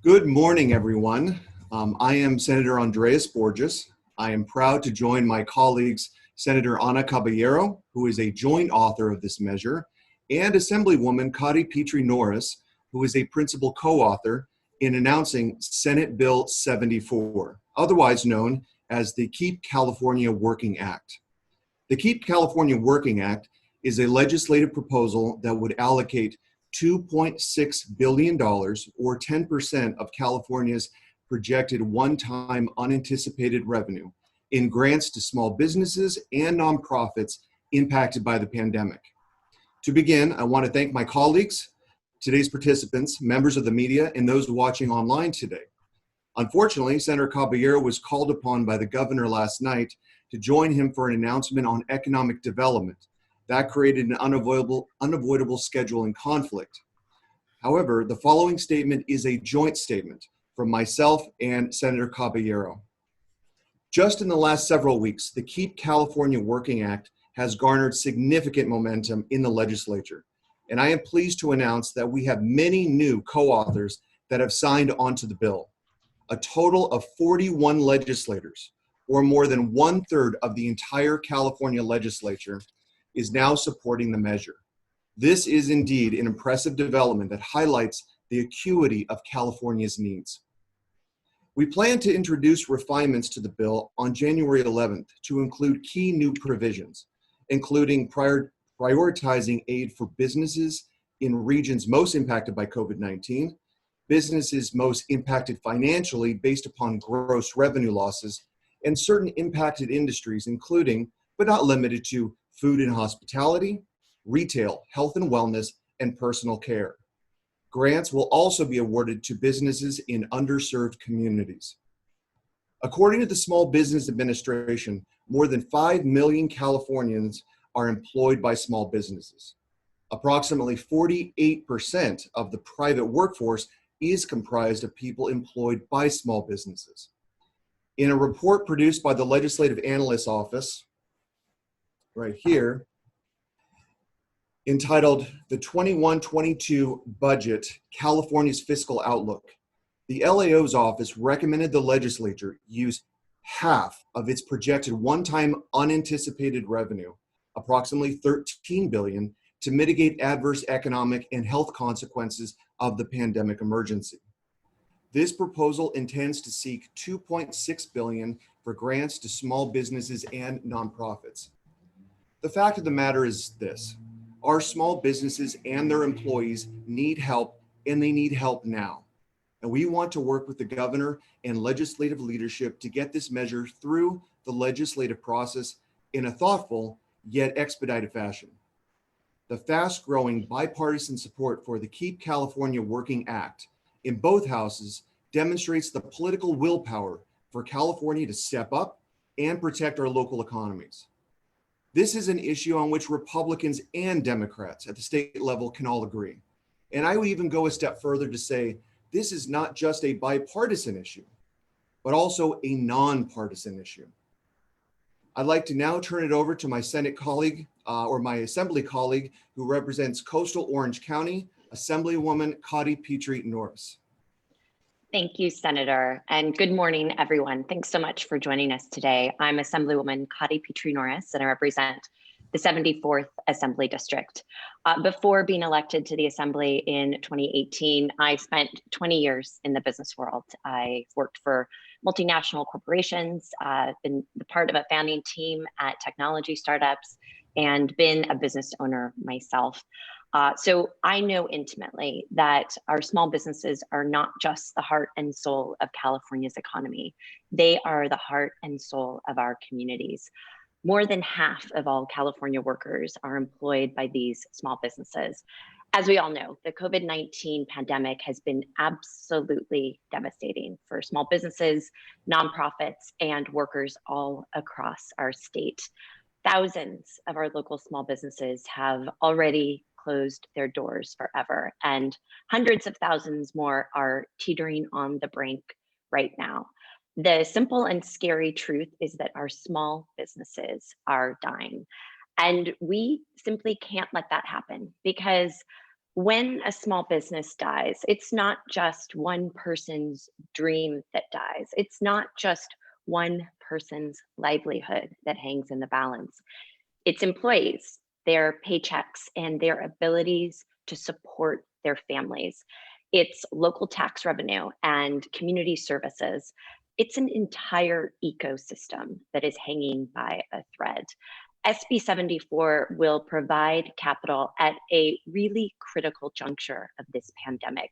Good morning, everyone. I am Senator Andres Borges. I am proud to join my colleagues, Senator Ana Caballero, who is a joint author of this measure, and Assemblywoman Petrie-Norris, who is a principal co-author in announcing Senate Bill 74, otherwise known as the Keep California Working Act. The Keep California Working Act is a legislative proposal that would allocate $2.6 billion, or 10% of California's projected one-time unanticipated revenue, in grants to small businesses and nonprofits impacted by the pandemic. To begin, I want to thank my colleagues, today's participants, members of the media, and those watching online today. Unfortunately, Senator Caballero was called upon by the governor last night to join him for an announcement on economic development. That created an unavoidable scheduling conflict. However, the following statement is a joint statement from myself and Senator Caballero. Just in the last several weeks, the Keep California Working Act has garnered significant momentum in the legislature, and I am pleased to announce that we have many new co-authors that have signed onto the bill. A total of 41 legislators, or more than 1/3 of the entire California legislature, is now supporting the measure. This is indeed an impressive development that highlights the acuity of California's needs. We plan to introduce refinements to the bill on January 11th to include key new provisions, including prioritizing aid for businesses in regions most impacted by COVID-19, businesses most impacted financially based upon gross revenue losses, and certain impacted industries, including, but not limited to, food and hospitality, retail, health and wellness, and personal care. Grants will also be awarded to businesses in underserved communities. According to the Small Business Administration, more than 5 million Californians are employed by small businesses. Approximately 48% of the private workforce is comprised of people employed by small businesses. In a report produced by the Legislative Analyst's Office, right here, entitled The 21-22 Budget, California's Fiscal Outlook, the LAO's office recommended the legislature use half of its projected one-time unanticipated revenue, approximately $13 billion, to mitigate adverse economic and health consequences of the pandemic emergency. This proposal intends to seek $2.6 billion for grants to small businesses and nonprofits. The fact of the matter is this: our small businesses and their employees need help, and they need help now. And we want to work with the governor and legislative leadership to get this measure through the legislative process in a thoughtful yet expedited fashion. The fast-growing bipartisan support for the Keep California Working Act in both houses demonstrates the political willpower for California to step up and protect our local economies. This is an issue on which Republicans and Democrats at the state level can all agree. And I would even go a step further to say this is not just a bipartisan issue, but also a nonpartisan issue. I'd like to now turn it over to my Senate colleague, or my Assembly colleague, who represents Coastal Orange County, Assemblywoman Petrie-Norris. Thank you, Senator, and good morning, everyone. Thanks so much for joining us today. I'm Assemblywoman Petrie-Norris, and I represent the 74th Assembly District. Before being elected to the Assembly in 2018, I spent 20 years in the business world. I worked for multinational corporations, been the part of a founding team at technology startups, and been a business owner myself. So I know intimately that our small businesses are not just the heart and soul of California's economy. They are the heart and soul of our communities. More than half of all California workers are employed by these small businesses. As we all know, the COVID-19 pandemic has been absolutely devastating for small businesses, nonprofits, and workers all across our state. Thousands of our local small businesses have already closed their doors forever, and hundreds of thousands more are teetering on the brink right now. The simple and scary truth is that our small businesses are dying, and we simply can't let that happen, because When a small business dies, it's not just one person's dream that dies. It's not just one person's livelihood that hangs in the balance. It's employees, their paychecks, and their abilities to support their families. It's local tax revenue and community services. It's an entire ecosystem that is hanging by a thread. SB 74 will provide capital at a really critical juncture of this pandemic,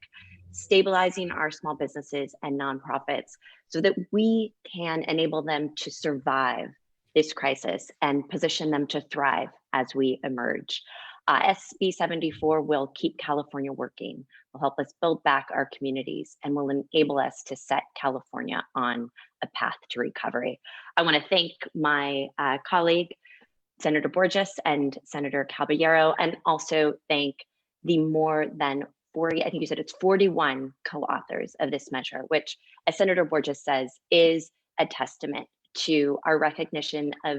stabilizing our small businesses and nonprofits so that we can enable them to survive this crisis and position them to thrive as we emerge. SB 74 will keep California working, will help us build back our communities, and will enable us to set California on a path to recovery. I want to thank my colleague, Senator Borges and Senator Caballero, and also thank the more than 40, I think you said it's 41 co-authors of this measure, which, as Senator Borges says, is a testament to our recognition of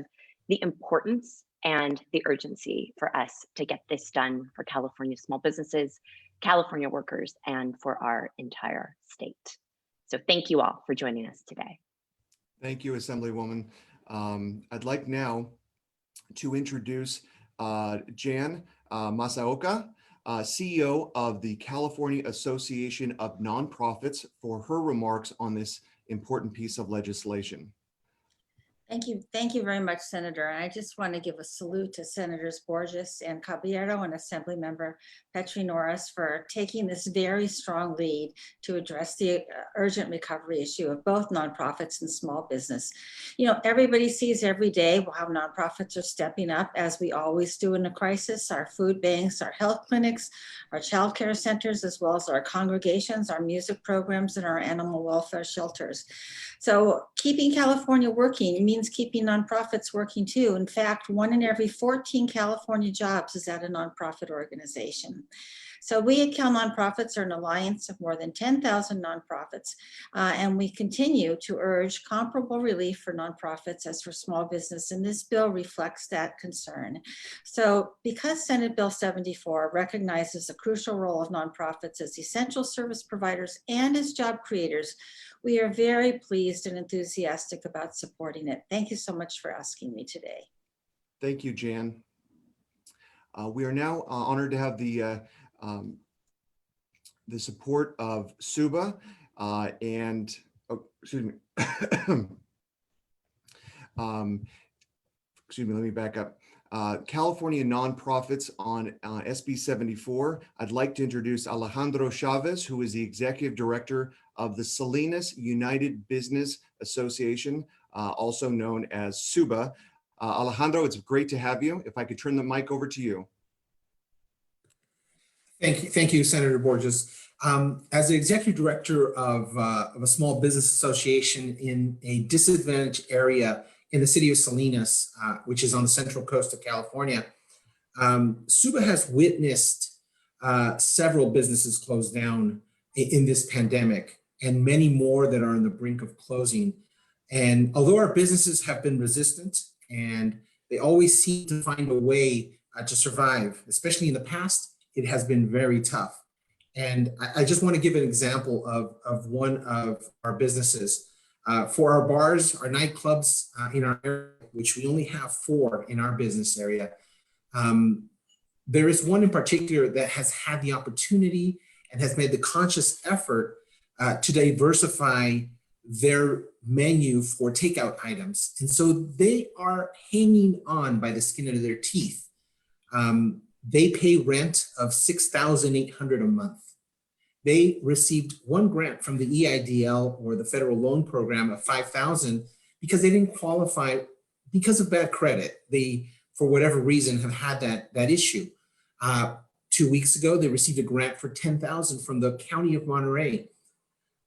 the importance and the urgency for us to get this done for California small businesses, California workers, and for our entire state. So thank you all for joining us today. Thank you, Assemblywoman. I'd like now to introduce Jan Masaoka, CEO of the California Association of Nonprofits, for her remarks on this important piece of legislation. Thank you very much, Senator. And I just want to give a salute to Senators Borges and Caballero and Assemblymember Petrie-Norris for taking this very strong lead to address the urgent recovery issue of both nonprofits and small business. You know, everybody sees every day how nonprofits are stepping up, as we always do in a crisis. Our food banks, our health clinics, our child care centers, as well as our congregations, our music programs, and our animal welfare shelters. So keeping California working means keeping nonprofits working too. In fact, 1 in every 14 California jobs is at a nonprofit organization. So we at Cal Nonprofits are an alliance of more than 10,000 nonprofits, and we continue to urge comparable relief for nonprofits as for small business, and this bill reflects that concern. So because Senate Bill 74 recognizes the crucial role of nonprofits as essential service providers and as job creators, we are very pleased and enthusiastic about supporting it. Thank you so much for asking me today. Thank you, Jan. We are now honored to have the support of SUBA and, oh, excuse me, excuse me, let me back up. California nonprofits on SB 74. I'd like to introduce Alejandro Chavez, who is the Executive Director of the Salinas United Business Association, also known as SUBA. Alejandro, it's great to have you. If I could turn the mic over to you. Thank you, Senator Borges. As the Executive Director of a small business association in a disadvantaged area in the city of Salinas, which is on the central coast of California, SUBA has witnessed several businesses close down in this pandemic, and many more that are on the brink of closing. And although our businesses have been resistant and they always seem to find a way to survive, especially in the past, it has been very tough. And I just want to give an example of one of our businesses. For our bars, our nightclubs in our area, which we only have 4 in our business area, there is one in particular that has had the opportunity and has made the conscious effort to diversify their menu for takeout items. And so they are hanging on by the skin of their teeth. They pay rent of $6,800 a month. They received 1 grant from the EIDL, or the federal loan program, of $5,000 because they didn't qualify because of bad credit. They, for whatever reason, have had that issue. 2 weeks ago, they received a grant for $10,000 from the County of Monterey.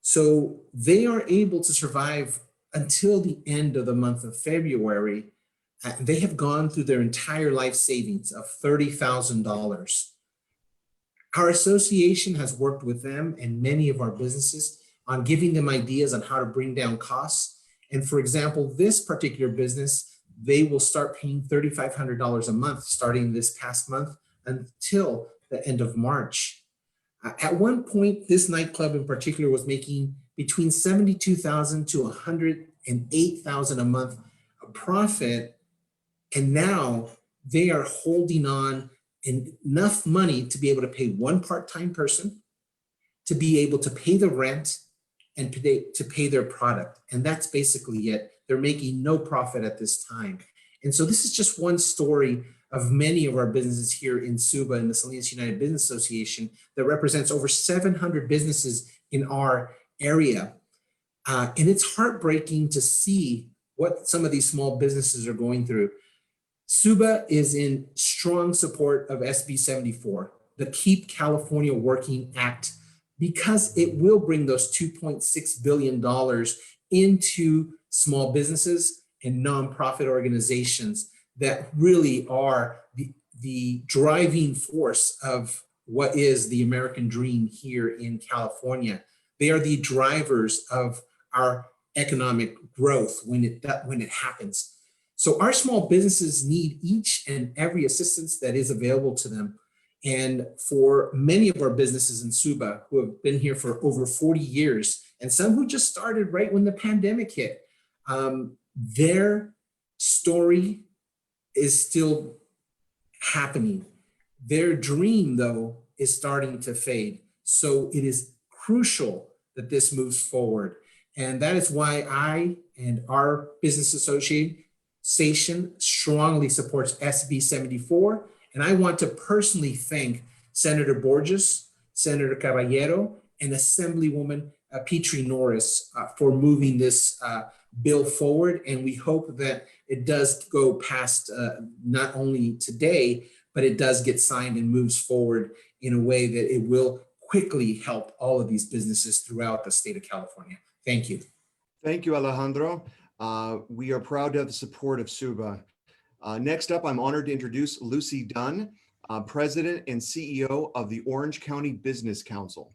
So they are able to survive until the end of the month of February. They have gone through their entire life savings of $30,000. Our association has worked with them and many of our businesses on giving them ideas on how to bring down costs. And for example, this particular business, they will start paying $3,500 a month starting this past month until the end of March. At one point, this nightclub in particular was making between $72,000 to $108,000 a month profit, and now they are holding on enough money to be able to pay one part-time person, to be able to pay the rent, and to pay their product. And that's basically it. They're making no profit at this time. And so this is just one story of many of our businesses here in Suba in the Salinas United Business Association that represents over 700 businesses in our area. And it's heartbreaking to see what some of these small businesses are going through. Suba is in strong support of SB 74, the Keep California Working Act, because it will bring those $2.6 billion into small businesses and nonprofit organizations that really are the driving force of what is the American dream here in California. They are the drivers of our economic growth when it happens. So our small businesses need each and every assistance that is available to them. And for many of our businesses in Suba who have been here for over 40 years, and some who just started right when the pandemic hit, their story is still happening. Their dream, though, is starting to fade. So it is crucial that this moves forward. And that is why I and our business association strongly supports SB 74. And I want to personally thank Senator Borges, Senator Caballero, and Assemblywoman Petrie-Norris for moving this bill forward. And we hope that it does go past not only today, but it does get signed and moves forward in a way that it will quickly help all of these businesses throughout the state of California. Thank you. Thank you, Alejandro. We are proud to have the support of Suba. Next up, I'm honored to introduce Lucy Dunn, President and CEO of the Orange County Business Council.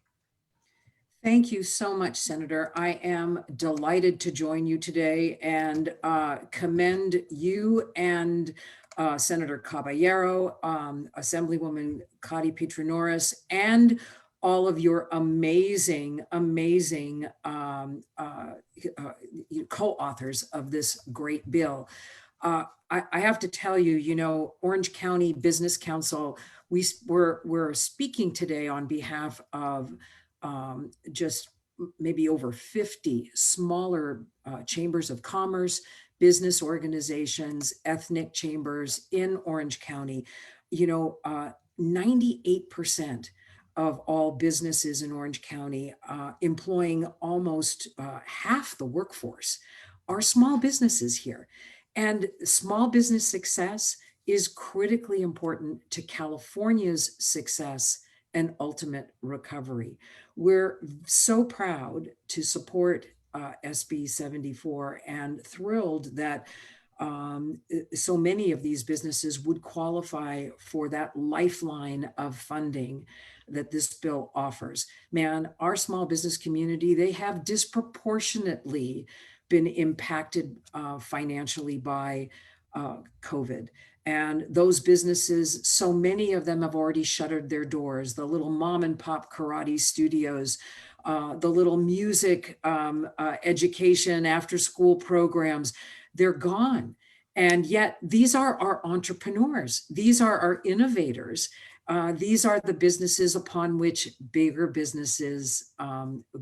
Thank you so much, Senator. I am delighted to join you today and commend you and Senator Caballero, Assemblywoman Petrie-Norris, and all of your amazing co-authors of this great bill. I have to tell you, Orange County Business Council, we're speaking today on behalf of just maybe over 50 smaller chambers of commerce, business organizations, ethnic chambers in Orange County. 98% of all businesses in Orange County, employing almost half the workforce, are small businesses here. And small business success is critically important to California's success and ultimate recovery. We're so proud to support SB 74 and thrilled that so many of these businesses would qualify for that lifeline of funding that this bill offers. Man, our small business community, they have disproportionately been impacted financially by COVID. And those businesses, so many of them have already shuttered their doors. The little mom and pop karate studios, the little music education after school programs, they're gone. And yet these are our entrepreneurs. These are our innovators. These are the businesses upon which bigger businesses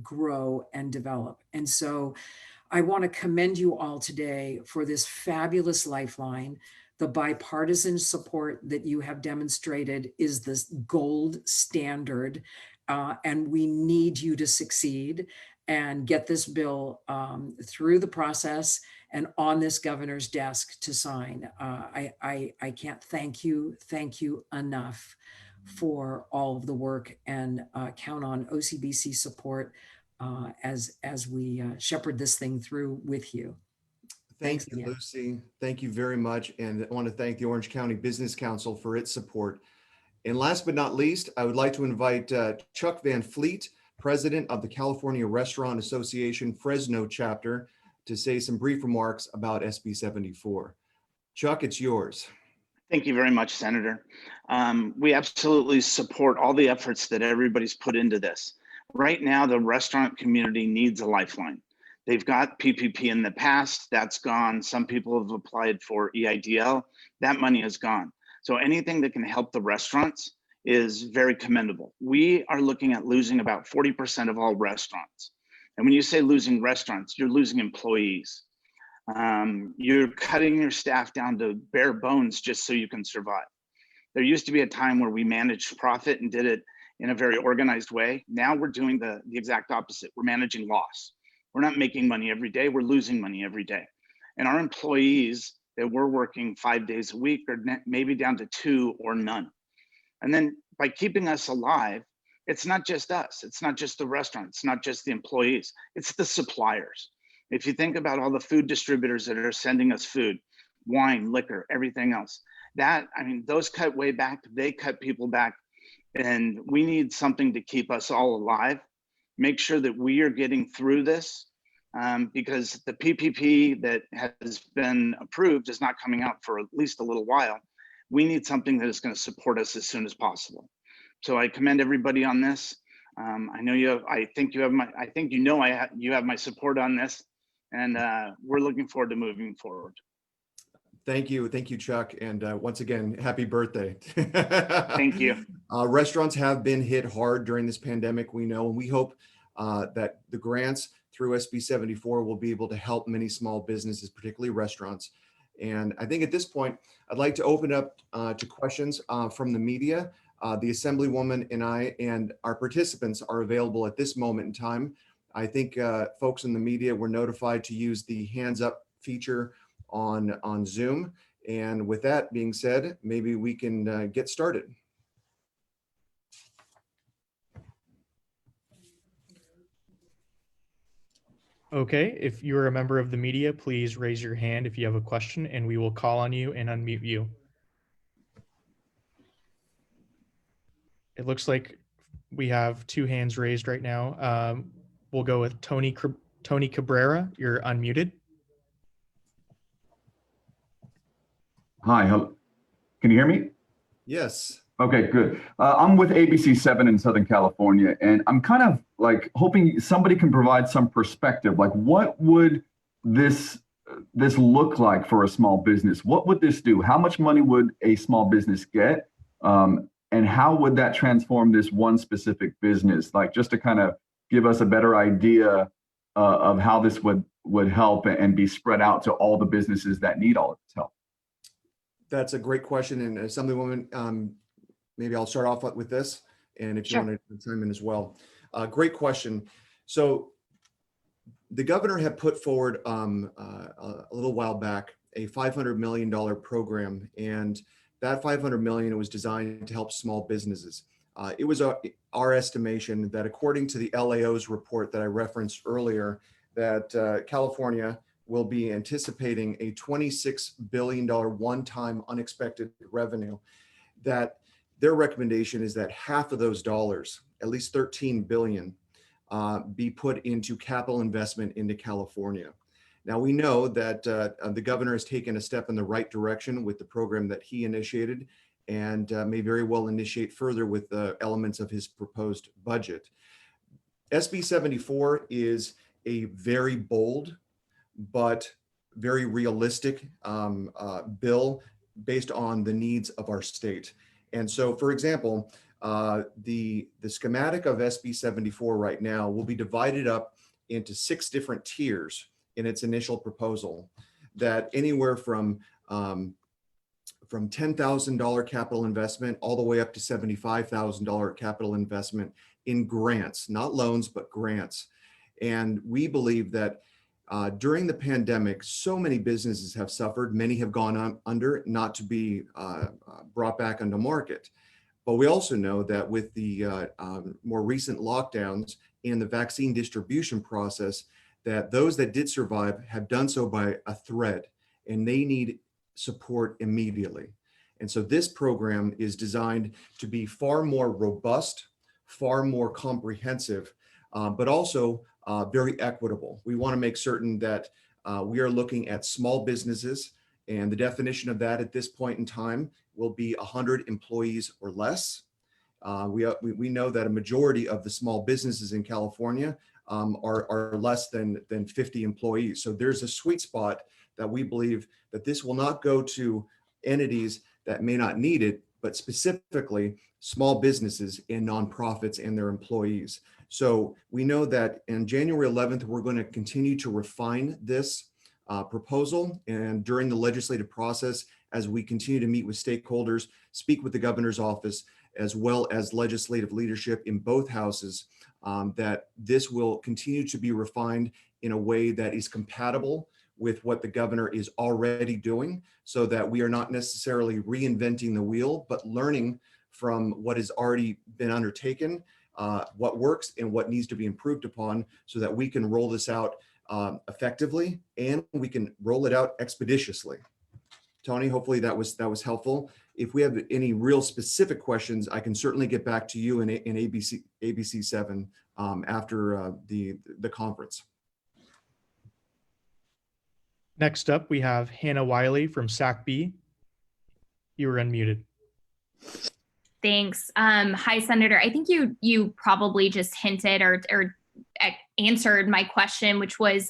grow and develop. And so I want to commend you all today for this fabulous lifeline. The bipartisan support that you have demonstrated is the gold standard, and we need you to succeed and get this bill through the process and on this governor's desk to sign. I can't thank you enough for all of the work, and count on OCBC support as we shepherd this thing through with you. Thank you, Lucy. Thank you very much. And I want to thank the Orange County Business Council for its support. And last but not least, I would like to invite Chuck Van Fleet, President of the California Restaurant Association Fresno Chapter, to say some brief remarks about SB 74. Chuck, it's yours. Thank you very much, Senator. We absolutely support all the efforts that everybody's put into this. Right now, the restaurant community needs a lifeline. They've got PPP in the past, that's gone. Some people have applied for EIDL, that money is gone. So anything that can help the restaurants is very commendable. We are looking at losing about 40% of all restaurants. And when you say losing restaurants, you're losing employees. You're cutting your staff down to bare bones just so you can survive. There used to be a time where we managed profit and did it in a very organized way. Now we're doing the exact opposite. We're managing loss. We're not making money every day, we're losing money every day. And our employees that we're working 5 days a week are maybe down to 2 or none. And then by keeping us alive, it's not just us, it's not just the restaurant, it's not just the employees, it's the suppliers. If you think about all the food distributors that are sending us food, wine, liquor, everything else, those cut way back, they cut people back, and we need something to keep us all alive, make sure that we are getting through this, because the PPP that has been approved is not coming out for at least a little while. We need something that is going to support us as soon as possible. So I commend everybody on this. I know you have, I think you have my support on this, and we're looking forward to moving forward. Thank you, Chuck, and once again, happy birthday. Thank you. Restaurants have been hit hard during this pandemic, we know, and we hope that the grants through SB 74 will be able to help many small businesses, particularly restaurants. And I think at this point, I'd like to open up to questions from the media. The Assemblywoman and I and our participants are available at this moment in time. I think folks in the media were notified to use the hands up feature on Zoom. And with that being said, maybe we can get started. Okay, if you're a member of the media, please raise your hand if you have a question and we will call on you and unmute you. It looks like we have 2 hands raised right now. We'll go with Tony Cabrera. You're unmuted. Hi, can you hear me? Yes. Okay, good. I'm with ABC 7 in Southern California, and I'm kind of like hoping somebody can provide some perspective. Like, what would this look like for a small business? What would this do? How much money would a small business get? And how would that transform this one specific business? Like, just to kind of give us a better idea of how this would help and be spread out to all the businesses that need all of this help. That's a great question. And Assemblywoman, maybe I'll start off with this, and if you want to chime in as well. Great question. So the governor had put forward a little while back a $500 million program, and that $500 million was designed to help small businesses. It was our estimation that according to the LAO's report that I referenced earlier, that California will be anticipating a $26 billion one-time unexpected revenue, that their recommendation is that half of those dollars, at least $13 billion, be put into capital investment into California. Now, we know that the governor has taken a step in the right direction with the program that he initiated, and may very well initiate further with the elements of his proposed budget. SB 74 is a very bold but very realistic bill based on the needs of our state. And so, for example, the schematic of SB 74 right now will be divided up into 6 different tiers in its initial proposal, that anywhere from $10,000 capital investment all the way up to $75,000 capital investment in grants, not loans, but grants. And we believe that during the pandemic, so many businesses have suffered. Many have gone under, not to be brought back onto market. But we also know that with the more recent lockdowns and the vaccine distribution process, that those that did survive have done so by a thread, and they need support immediately. And so this program is designed to be far more robust, far more comprehensive, but also very equitable. We want to make certain that we are looking at small businesses, and the definition of that at this point in time will be 100 employees or less. We know that a majority of the small businesses in California are less than 50 employees. So there's a sweet spot that we believe that this will not go to entities that may not need it, but specifically small businesses and nonprofits and their employees. So we know that on January 11th, we're going to continue to refine this proposal, and during the legislative process, as we continue to meet with stakeholders, speak with the governor's office, as well as legislative leadership in both houses, that this will continue to be refined in a way that is compatible with what the governor is already doing, so that we are not necessarily reinventing the wheel, but learning from what has already been undertaken, what works and what needs to be improved upon, so that we can roll this out effectively and we can roll it out expeditiously. Tony, hopefully that was helpful. If we have any real specific questions, I can certainly get back to you in ABC 7 after the conference. Next up, we have Hannah Wiley from SACB. You were unmuted. Thanks. Hi, Senator. I think you probably just hinted or answered my question, which was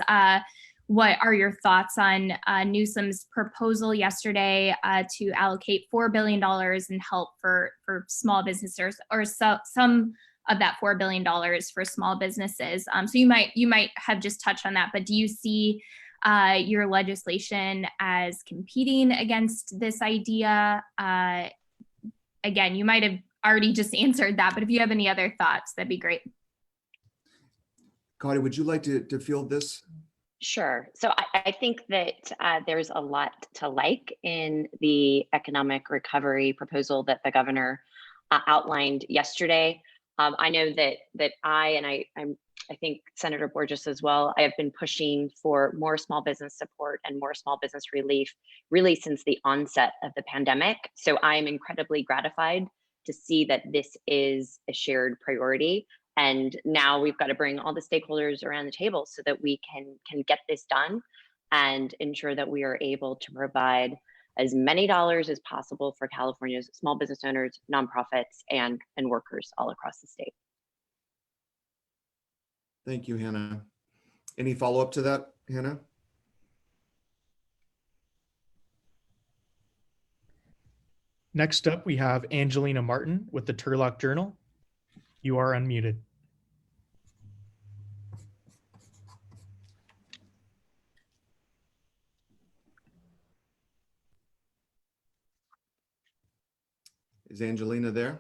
what are your thoughts on Newsom's proposal yesterday to allocate $4 billion in help for small businesses, or some of that $4 billion for small businesses? So you might have just touched on that, but do you see your legislation as competing against this idea? Again, you might have already just answered that, but if you have any other thoughts, that'd be great. Connie, would you like to field this? Sure. So I think that there's a lot to like in the economic recovery proposal that the governor outlined yesterday. I know that I think Senator Borges as well, I have been pushing for more small business support and more small business relief really since the onset of the pandemic. So I am incredibly gratified to see that this is a shared priority. And now we've got to bring all the stakeholders around the table so that we can get this done and ensure that we are able to provide as many dollars as possible for California's small business owners, nonprofits, and workers all across the state. Thank you, Hannah. Any follow-up to that, Hannah? Next up, we have Angelina Martin with the Turlock Journal. You are unmuted. Is Angelina there?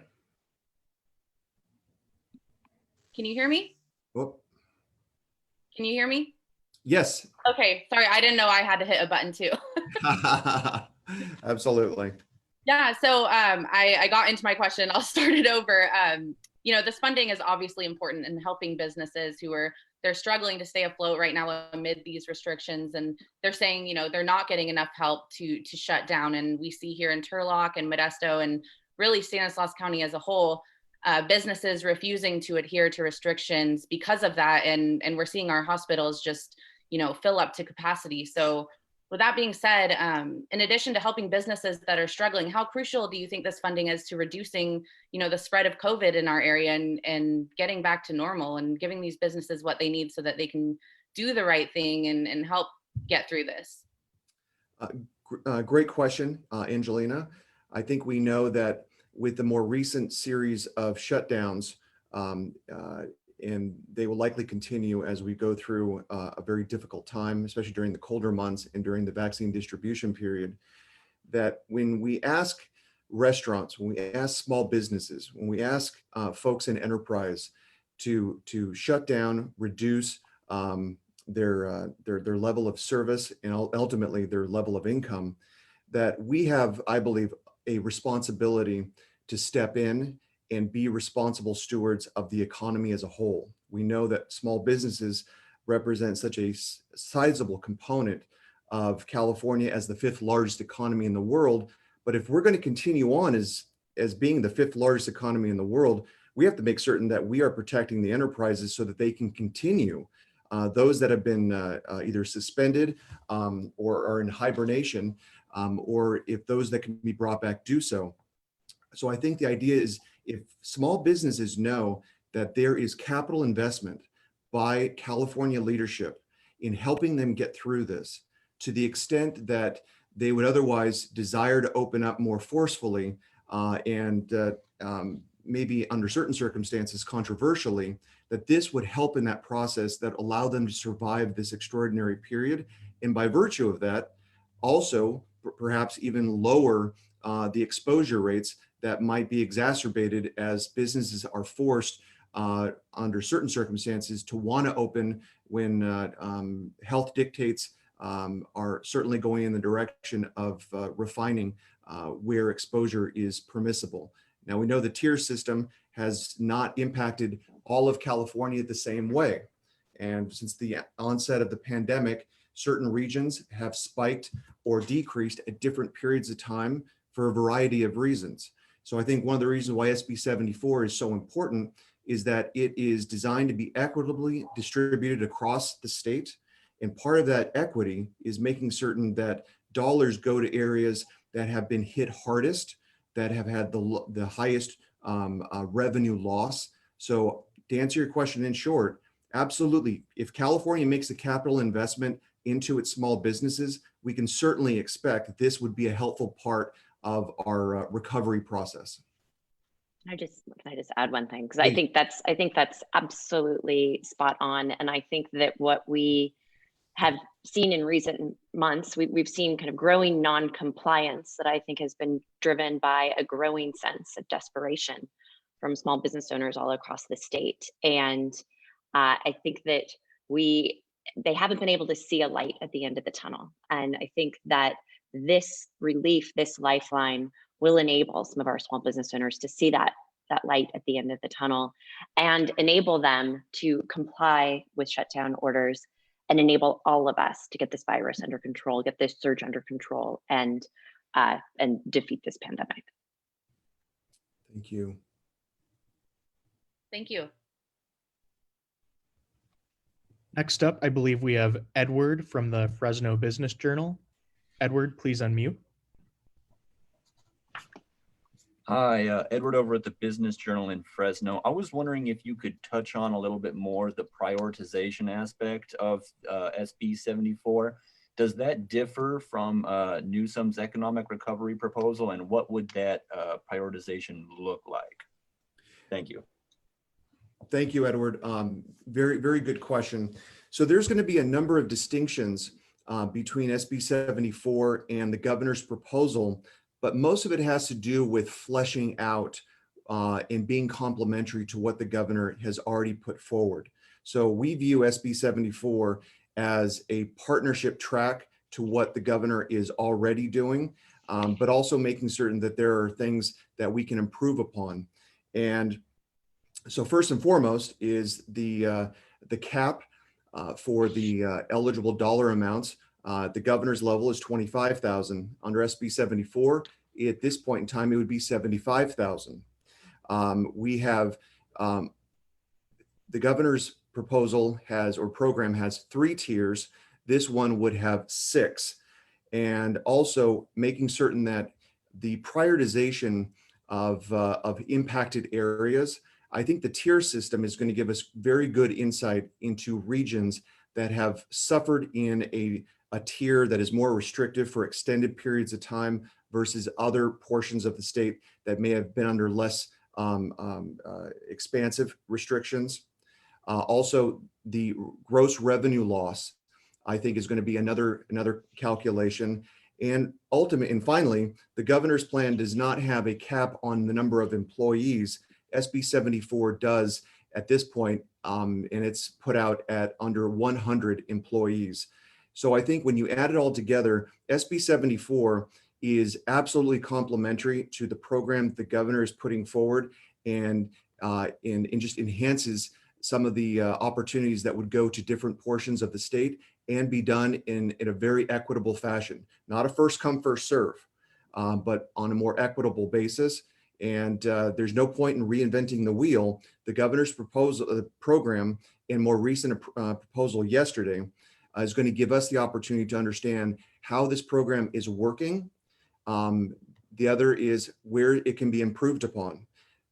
Can you hear me? Oh. Can you hear me? Yes. Okay, sorry, I didn't know I had to hit a button too. Absolutely. Yeah, so I got into my question. I'll start it over. This funding is obviously important in helping businesses they're struggling to stay afloat right now amid these restrictions, and they're saying, they're not getting enough help to shut down. And we see here in Turlock and Modesto and really Stanislaus County as a whole, businesses refusing to adhere to restrictions because of that, and we're seeing our hospitals just fill up to capacity. So with that being said, in addition to helping businesses that are struggling, how crucial do you think this funding is to reducing the spread of COVID in our area and getting back to normal and giving these businesses what they need so that they can do the right thing and help get through this? Great question, Angelina. I think we know that with the more recent series of shutdowns, and they will likely continue as we go through a very difficult time, especially during the colder months and during the vaccine distribution period, that when we ask restaurants, when we ask small businesses, when we ask folks in enterprise to shut down, reduce their level of service and ultimately their level of income, that we have, I believe, a responsibility to step in and be responsible stewards of the economy as a whole. We know that small businesses represent such a sizable component of California as the 5th largest economy in the world. But if we're going to continue on as being the 5th largest economy in the world, we have to make certain that we are protecting the enterprises so that they can continue. Those that have been either suspended or are in hibernation, or if those that can be brought back do so. So I think the idea is if small businesses know that there is capital investment by California leadership in helping them get through this to the extent that they would otherwise desire to open up more forcefully and maybe under certain circumstances controversially, that this would help in that process that allow them to survive this extraordinary period. And by virtue of that, also perhaps even lower the exposure rates that might be exacerbated as businesses are forced under certain circumstances to want to open when health dictates are certainly going in the direction of refining where exposure is permissible. Now, we know the tier system has not impacted all of California the same way. And since the onset of the pandemic, certain regions have spiked or decreased at different periods of time for a variety of reasons. So I think one of the reasons why SB 74 is so important is that it is designed to be equitably distributed across the state. And part of that equity is making certain that dollars go to areas that have been hit hardest, that have had the highest revenue loss. So to answer your question in short, absolutely. If California makes a capital investment into its small businesses, we can certainly expect that this would be a helpful part of our recovery process. Can I just add one thing? Because I think that's absolutely spot on. And I think that what we have seen in recent months, we've seen kind of growing non-compliance that I think has been driven by a growing sense of desperation from small business owners all across the state. And I think that they haven't been able to see a light at the end of the tunnel. And I think that this relief, this lifeline will enable some of our small business owners to see that light at the end of the tunnel and enable them to comply with shutdown orders and enable all of us to get this virus under control, get this surge under control, and defeat this pandemic. Thank you. Thank you. Next up, I believe we have Edward from the Fresno Business Journal. Edward, please unmute. Hi, Edward over at the Business Journal in Fresno. I was wondering if you could touch on a little bit more the prioritization aspect of SB 74. Does that differ from Newsom's economic recovery proposal, and what would that prioritization look like? Thank you. Thank you, Edward. Very, very good question. So there's going to be a number of distinctions between SB 74 and the governor's proposal, but most of it has to do with fleshing out and being complementary to what the governor has already put forward. So we view SB 74 as a partnership track to what the governor is already doing, but also making certain that there are things that we can improve upon. And so first and foremost is the cap for the eligible dollar amounts. The governor's level is $25,000. Under SB 74, at this point in time, it would be $75,000. We have the governor's proposal program has 3 tiers. This one would have 6, and also making certain that the prioritization of impacted areas. I think the tier system is going to give us very good insight into regions that have suffered in a tier that is more restrictive for extended periods of time versus other portions of the state that may have been under less expansive restrictions. Also, the gross revenue loss, I think, is going to be another calculation. And finally, the governor's plan does not have a cap on the number of employees. SB 74 does at this point, and it's put out at under 100 employees. So I think when you add it all together, SB 74 is absolutely complementary to the program the governor is putting forward, and just enhances some of the opportunities that would go to different portions of the state and be done in a very equitable fashion. Not a first come, first serve, but on a more equitable basis. And there's no point in reinventing the wheel. The governor's program and more recent proposal yesterday is going to give us the opportunity to understand how this program is working. The other is where it can be improved upon.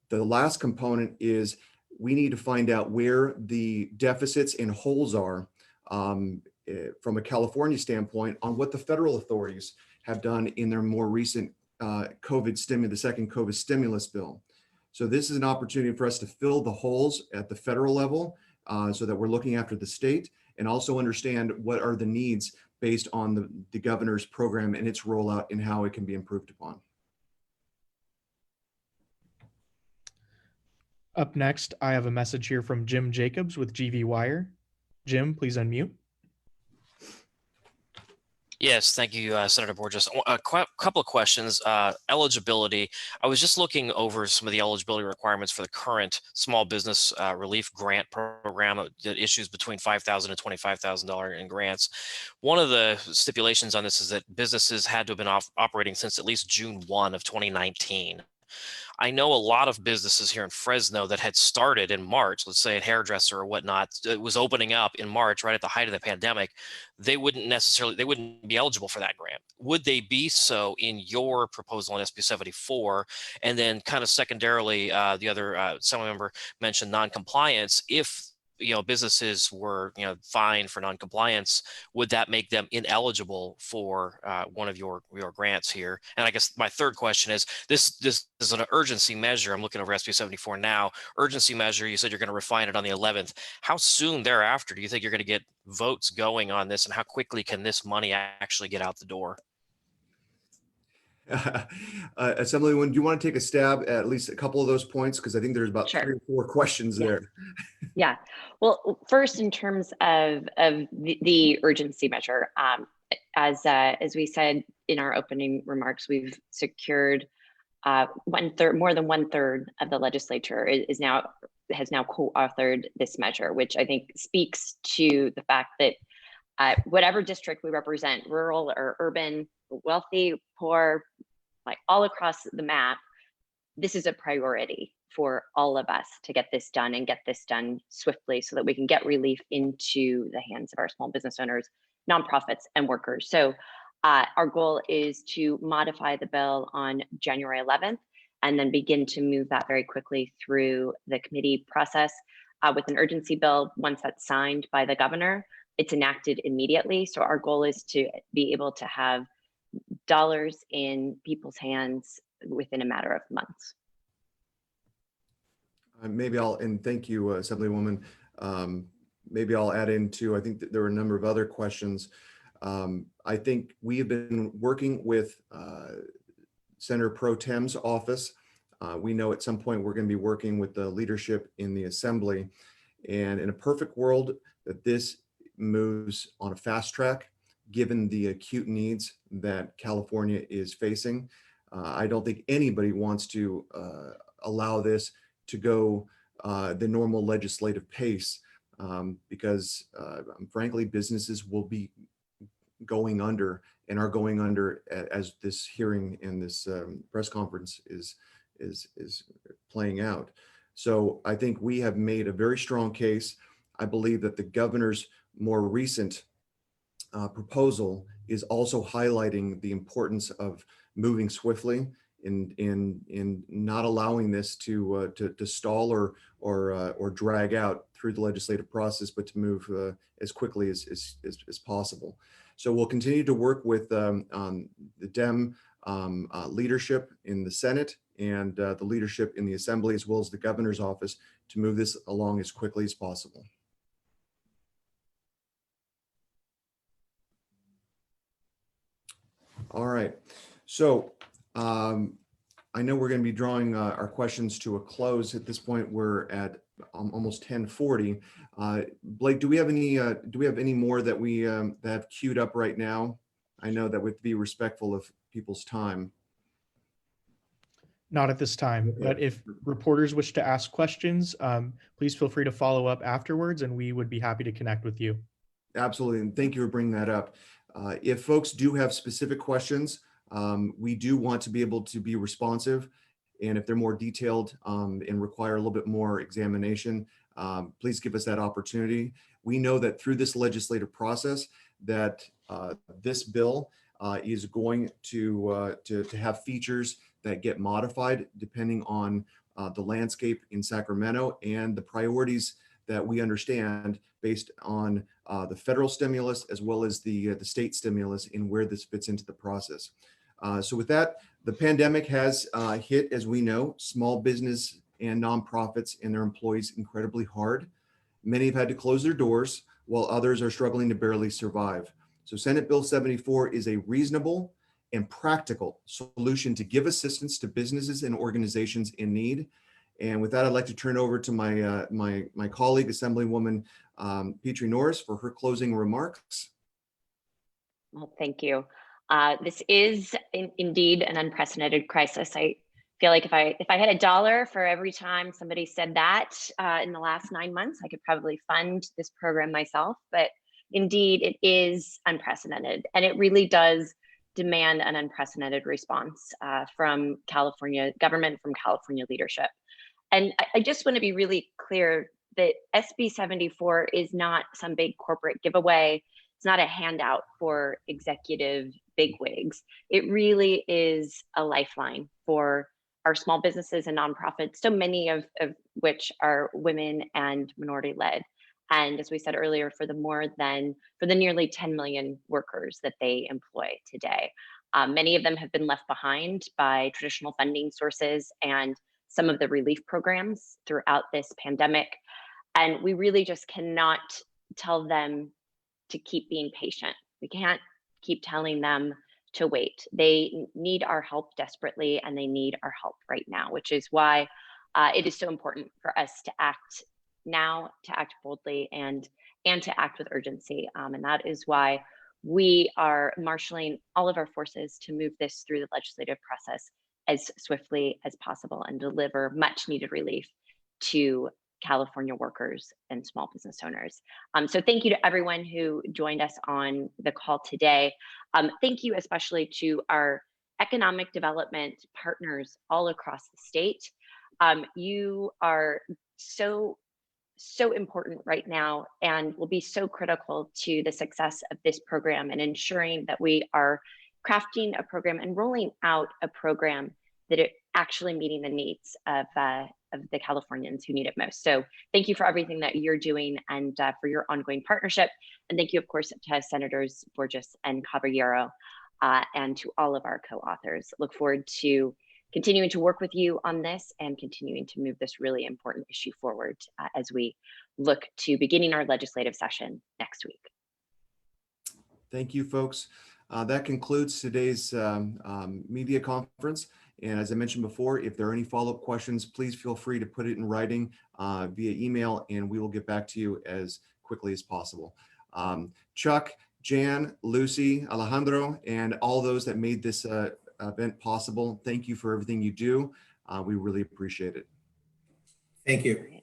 The last component is we need to find out where the deficits and holes are from a California standpoint on what the federal authorities have done in their more recent the second COVID stimulus bill. So this is an opportunity for us to fill the holes at the federal level so that we're looking after the state, and also understand what are the needs based on the governor's program and its rollout and how it can be improved upon. Up next, I have a message here from Jim Jacobs with GV Wire. Jim, please unmute. Yes, thank you, Senator Borges. A couple of questions. Eligibility. I was just looking over some of the eligibility requirements for the current small business relief grant program that issues between $5,000 and $25,000 in grants. One of the stipulations on this is that businesses had to have been operating since at least June 1 of 2019. I know a lot of businesses here in Fresno that had started in March, let's say a hairdresser or whatnot, it was opening up in March, right at the height of the pandemic. They wouldn't be eligible for that grant. Would they be so in your proposal on SB 74? And then kind of secondarily, the other Assembly member mentioned non-compliance. If businesses were, fined for non-compliance, would that make them ineligible for one of your grants here? And I guess my third question is, this is an urgency measure. I'm looking over SB 74 now. Urgency measure, you said you're going to refine it on the 11th. How soon thereafter do you think you're going to get votes going on this, and how quickly can this money actually get out the door? Assemblywoman, do you want to take a stab at least a couple of those points? Because I think there's about Sure. 3 or 4 questions there. Yeah. Well, first, in terms of the urgency measure, as we said in our opening remarks, we've secured more than one third of the legislature has now co-authored this measure, which I think speaks to the fact that whatever district we represent, rural or urban, wealthy, poor, like all across the map, this is a priority for all of us to get this done and get this done swiftly so that we can get relief into the hands of our small business owners, nonprofits, and workers. So our goal is to modify the bill on January 11th and then begin to move that very quickly through the committee process with an urgency bill. Once that's signed by the governor, it's enacted immediately. So our goal is to be able to have dollars in people's hands within a matter of months. And thank you, Assemblywoman. Maybe I'll add into, I think that there were a number of other questions. I think we have been working with Senator Pro Tem's office. We know at some point we're going to be working with the leadership in the Assembly. And in a perfect world, that this moves on a fast track, given the acute needs that California is facing. I don't think anybody wants to allow this to go the normal legislative pace because frankly, businesses will be going under and are going under as this hearing and this press conference is playing out. So I think we have made a very strong case. I believe that the governor's more recent proposal is also highlighting the importance of moving swiftly in not allowing this to stall or drag out through the legislative process, but to move as quickly as possible. So we'll continue to work with the Dem leadership in the Senate and the leadership in the Assembly, as well as the governor's office, to move this along as quickly as possible. All right, so I know we're going to be drawing our questions to a close at this point. We're at almost 10:40. Blake, do we have any more that we that have queued up right now? I know that would be respectful of people's time. Not at this time, but if reporters wish to ask questions, please feel free to follow up afterwards, and we would be happy to connect with you. Absolutely, and thank you for bringing that up. If folks do have specific questions, we do want to be able to be responsive, and if they're more detailed and require a little bit more examination, please give us that opportunity. We know that through this legislative process that this bill is going to have features that get modified depending on the landscape in Sacramento and the priorities that we understand based on the federal stimulus as well as the state stimulus in where this fits into the process. So with that, the pandemic has hit, as we know, small business and nonprofits and their employees incredibly hard. Many have had to close their doors while others are struggling to barely survive. So Senate Bill 74 is a reasonable and practical solution to give assistance to businesses and organizations in need. And with that, I'd like to turn over to my colleague, Assemblywoman Petrie-Norris, for her closing remarks. Well, thank you. This is indeed an unprecedented crisis. I feel like if I had $1 for every time somebody said that in the last 9 months, I could probably fund this program myself. But indeed, it is unprecedented, and it really does demand an unprecedented response from California government, from California leadership. And I just want to be really clear that SB 74 is not some big corporate giveaway. It's not a handout for executive bigwigs. It really is a lifeline for our small businesses and nonprofits, so many of which are women and minority led. And as we said earlier, for the nearly 10 million workers that they employ today. Many of them have been left behind by traditional funding sources and some of the relief programs throughout this pandemic. And we really just cannot tell them to keep being patient. We can't keep telling them to wait. They need our help desperately, and they need our help right now, which is why it is so important for us to act now, to act boldly, and to act with urgency. And that is why we are marshaling all of our forces to move this through the legislative process as swiftly as possible and deliver much needed relief to California workers and small business owners. So thank you to everyone who joined us on the call today. Thank you especially to our economic development partners all across the state. You are so important right now and will be so critical to the success of this program and ensuring that we are crafting a program and rolling out a program that are actually meeting the needs of the Californians who need it most. So thank you for everything that you're doing and for your ongoing partnership. And thank you, of course, to Senators Borges and Caballero and to all of our co-authors. Look forward to continuing to work with you on this and continuing to move this really important issue forward as we look to beginning our legislative session next week. Thank you, folks. That concludes today's media conference. And as I mentioned before, if there are any follow-up questions, please feel free to put it in writing via email, and we will get back to you as quickly as possible. Chuck, Jan, Lucy, Alejandro, and all those that made this event possible, thank you for everything you do. We really appreciate it. Thank you.